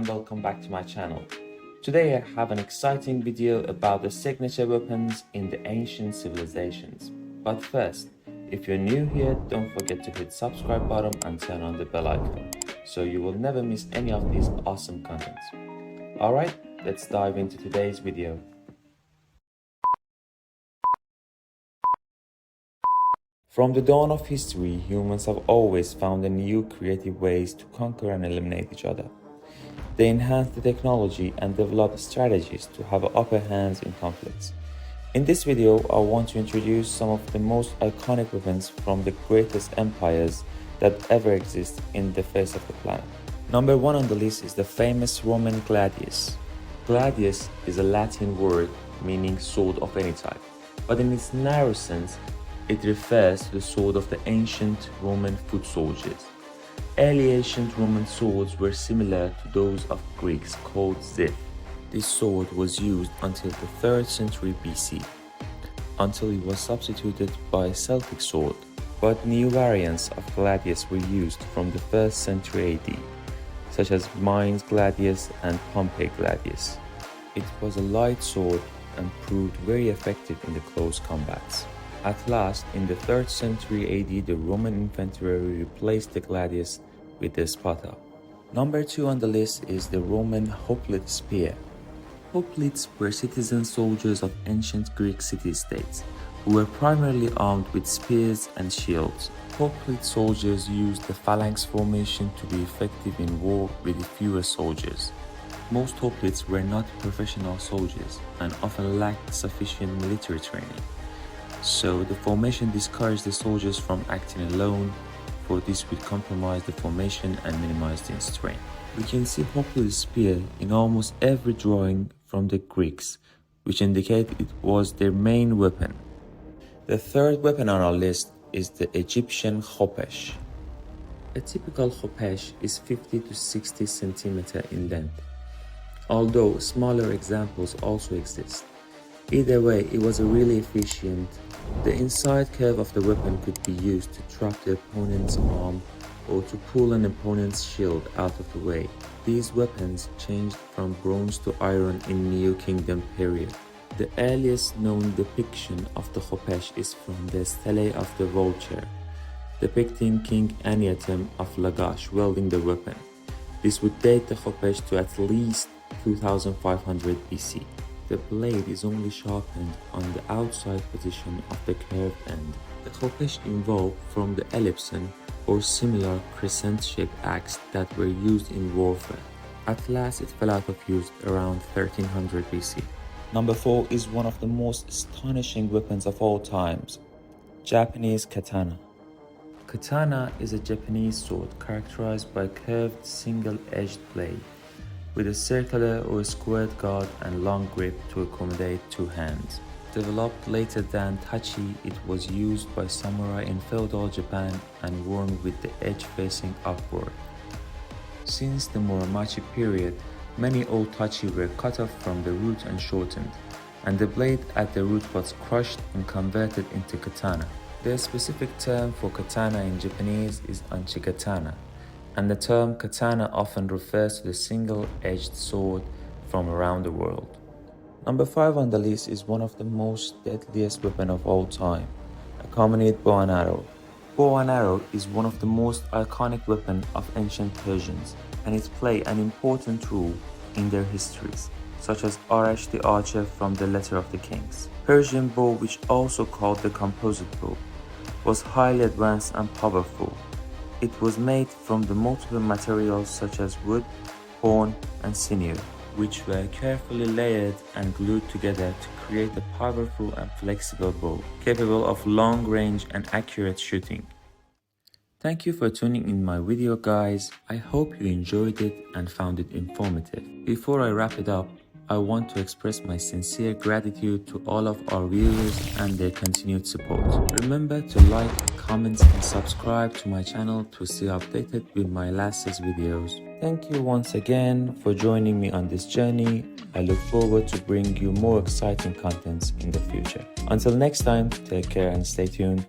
welcome back to my channel. Today I have an exciting video about the signature weapons in the ancient civilizations. But first, if you're new here, don't forget to hit subscribe button and turn on the bell icon so you will never miss any of these awesome contents. Alright, let's dive into today's video. From the dawn of history, humans have always found new creative ways to conquer and eliminate each other. They enhance the technology and develop strategies to have upper hands in conflicts. In this video, I want to introduce some of the most iconic weapons from the greatest empires that ever exist in the face of the planet. Number 1 on the list is the famous Roman gladius. Gladius is a Latin word meaning sword of any type, but in its narrow sense, it refers to the sword of the ancient Roman foot soldiers. Early ancient Roman swords were similar to those of Greeks called zith. This sword was used until the 3rd century BC, until it was substituted by a Celtic sword, but new variants of gladius were used from the 1st century AD, such as Mainz gladius and Pompey gladius. It was a light sword and proved very effective in the close combats. At last, in the 3rd century AD, the Roman infantry replaced the gladius with the spada. Number 2 on the list is the Roman hoplite spear. Hoplites were citizen soldiers of ancient Greek city-states who were primarily armed with spears and shields. Hoplite soldiers used the phalanx formation to be effective in war with fewer soldiers. Most hoplites were not professional soldiers and often lacked sufficient military training. So the formation discouraged the soldiers from acting alone, for this would compromise the formation and minimize the strain. We can see hoplite spear in almost every drawing from the Greeks, which indicate it was their main weapon. The third weapon on our list is the Egyptian khopesh. A typical khopesh is 50 to 60 centimeters in length, although smaller examples also exist. Either way, it was really efficient. The inside curve of the weapon could be used to trap the opponent's arm or to pull an opponent's shield out of the way. These weapons changed from bronze to iron in New Kingdom period. The earliest known depiction of the khopesh is from the Stele of the Vulture, depicting King Aniatem of Lagash wielding the weapon. This would date the khopesh to at least 2500 BC. The blade is only sharpened on the outside position of the curved end. The khopesh evolved from the ellipson or similar crescent-shaped axe that were used in warfare. At last it fell out of use around 1300 BC. Number 4 is one of the most astonishing weapons of all times, Japanese katana. Katana is a Japanese sword characterized by curved single-edged blade, with a circular or squared guard and long grip to accommodate two hands. Developed later than tachi, it was used by samurai in feudal Japan and worn with the edge facing upward. Since the Muromachi period, many old tachi were cut off from the root and shortened, and the blade at the root was crushed and converted into katana. The specific term for katana in Japanese is anchi-katana, and the term katana often refers to the single-edged sword from around the world. Number 5 on the list is one of the most deadliest weapons of all time, accompanied bow and arrow. Bow and arrow is one of the most iconic weapons of ancient Persians, and it played an important role in their histories, such as Arash the archer from the Letter of the Kings. Persian bow, which also called the composite bow, was highly advanced and powerful. It was made from the multiple materials such as wood, horn, and sinew, which were carefully layered and glued together to create a powerful and flexible bow, capable of long range and accurate shooting. Thank you for tuning in my video, guys. I hope you enjoyed it and found it informative. Before I wrap it up, I want to express my sincere gratitude to all of our viewers and their continued support. Remember to like, comment, and subscribe to my channel to stay updated with my latest videos. Thank you once again for joining me on this journey. I look forward to bringing you more exciting contents in the future. Until next time, take care and stay tuned.